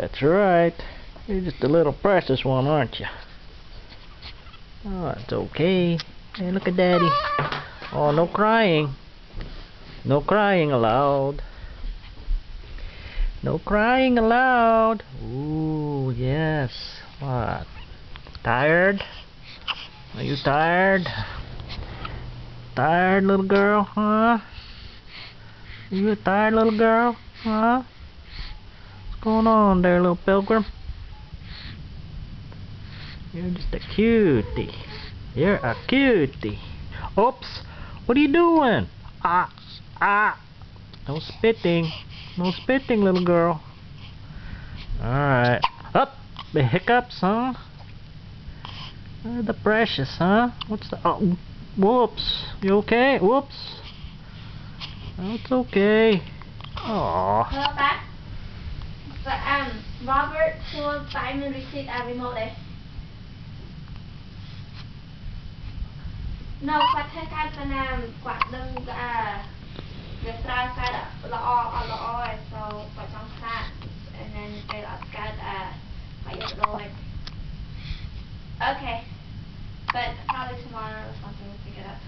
That's right. You're just a little precious one, aren't you? Oh, it's okay. Hey, look at Daddy. Oh, no crying. No crying allowed. No crying allowed. Ooh, yes. What? Tired? Are you tired? Tired, little girl, huh? Are you a tired little girl, huh? What's going on there, little pilgrim? You're just a cutie. You're a cutie. Oops! What are you doing? Ah! No spitting. No spitting, little girl. Alright. Up! The hiccups, huh? The precious, huh? What's the... Oh, whoops. You okay? Whoops. Oh, it's okay. Aww. Hello, Pat. Robert told Simon receipt a remote. No, but her card quạt đừng việc try card lọ so quạt trong card and then they card phải được rồi. Okay, but probably tomorrow or something we'll pick it up.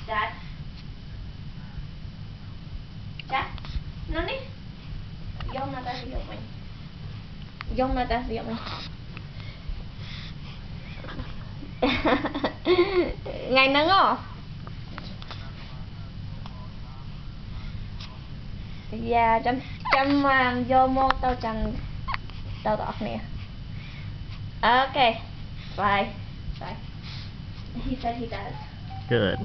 Dad, nó đi. Dông nó ta sử dụng mình. Dông nó ta sử dụng mình. Ngày nắng hả? Dạ, chăm vô mô tao chẳng tao tọt nè. Okay, bye. He said he does. Good.